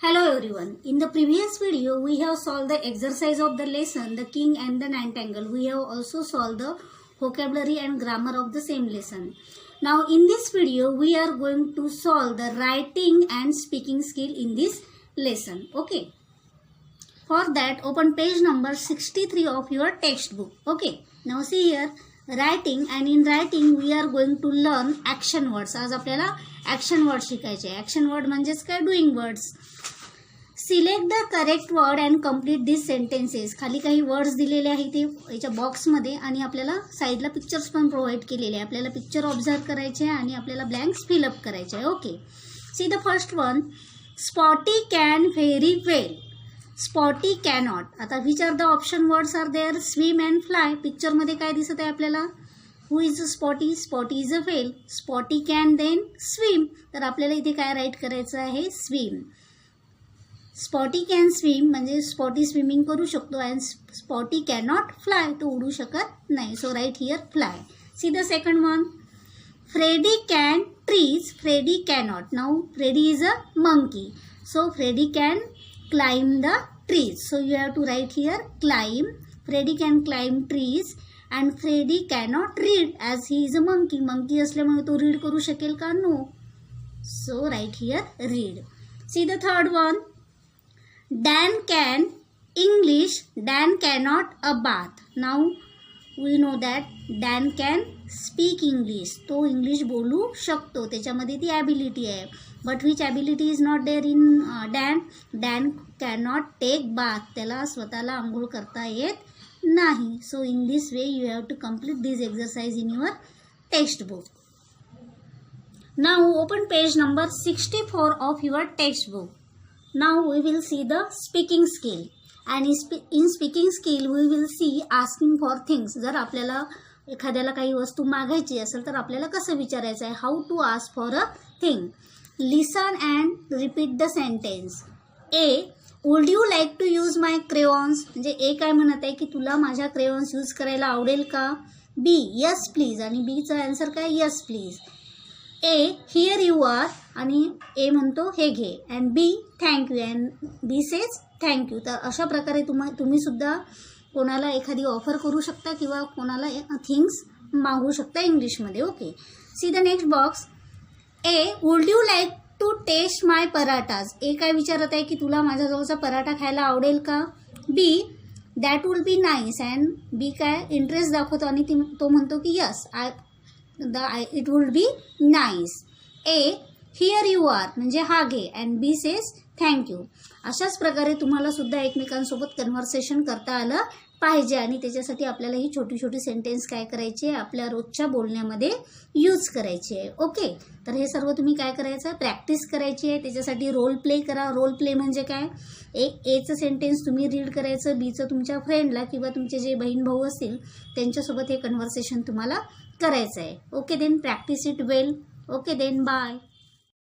Hello everyone. In the previous video, we have solved the exercise of the lesson, the king and the ninth angle. We have also solved the vocabulary and grammar of the same lesson. Now in this video, we are going to solve the writing and speaking skill in this lesson. Okay. For that, open page number 63 of your textbook. Okay. Now see here, writing, and in writing we are going to learn action words. आज आपल्याला action words शिकायचे. Action word म्हणजेच काय? Doing words. Select the correct word and complete this sentences. खाली काही words दिलेले आहेत ते याच्या बॉक्समध्ये आणि आपल्याला साईडला पिक्चर्स पण प्रोव्हाइड केलेले आहे. आपल्याला पिक्चर ऑब्झर्व करायचे आहे आणि आपल्याला ब्लँक्स फिलअप करायचे आहे. Okay, see the first one. Spotty can very well, spotty cannot. आता which are the option words are there? Swim and fly. पिक्चरमध्ये काय दिसत आहे आपल्याला? Who is spotty? Spotty is a whale. Spotty can then swim. तर आपल्याला इथे काय राईट करायचं आहे? स्विम. स्पॉटी कॅन स्विम म्हणजे स्पॉटी स्विमिंग करू शकतो अँड स्पॉटी कॅनॉट फ्लाय, तो उडू शकत नाही. So write here fly. See the second one. Freddy can trees, Freddy cannot. Now Freddy is a monkey, so Freddy can climb the trees. So you have to write here climb. Freddy can climb trees and Freddy cannot read as he is a monkey. Monkey असल्यामुळे तो read करू शकेल का? No. So write here read. See the third one. Dan can English, Dan cannot a bath. Now we know that Dan can speak English. तो English बोलू शकतो, त्याच्यामध्ये ती ॲबिलिटी आहे. But which ability is not there in Dan? Dan cannot take bath. त्याला स्वतःला आंघोळ करता येत नाही. So in this way you have to complete this exercise in your textbook. Now open page number 64 of your textbook. Now we will see the speaking skill, and in speaking skill we will see asking for things. जर आपल्याला एखाद्याला काही वस्तू मागायची असेल तर आपल्याला कसं विचारायचं आहे? How to ask for a thing. Listen and repeat the sentence. A, would you like to use my crayons. म्हणजे ए काय म्हणत आहे की तुला माझ्या क्रेयॉन्स यूज करायला आवडेल का? B, yes please. आणि बीचा आन्सर काय? Yes please. A, here you are. आणि ए म्हणतो हे घे. And B, thank you. And B says thank you. तर अशा प्रकारे तुम्ही सुद्धा कोणाला एखादी ऑफर करू शकता किंवा कोणाला थिंग्स मागू शकता इंग्लिशमध्ये. Okay, see the next box. A, would you like to taste my parathas. A काय विचारत आहे की तुला माझ्याजवळचा पराठा खायला आवडेल का? B, that will be nice. And B काय इंटरेस्ट दाखवतो आणि तो म्हणतो की yes, it would be nice. A, here you are म्हणजे हा घे. And B says thank you. अशाच प्रकारे तुम्हाला सुद्धा एकमेकांसोबत कन्व्हर्सेशन करता आलं पाहिजे आणि त्याच्यासाठी आपल्याला ही छोटी छोटी सेंटेन्स काय करायची आहे? आपल्या रोजच्या बोलण्यामध्ये यूज करायची आहे. ओके, तर हे सर्व तुम्ही काय करायचं आहे? प्रॅक्टिस करायची आहे. त्याच्यासाठी रोल प्ले करा. रोल प्ले म्हणजे काय? एचं सेंटेन्स तुम्ही रीड करायचं, बीचं तुमच्या फ्रेंडला किंवा तुमचे जे बहीण भाऊ असतील त्यांच्यासोबत हे कन्व्हर्सेशन तुम्हाला करायचं आहे. Okay then, practice it well. Okay then, bye.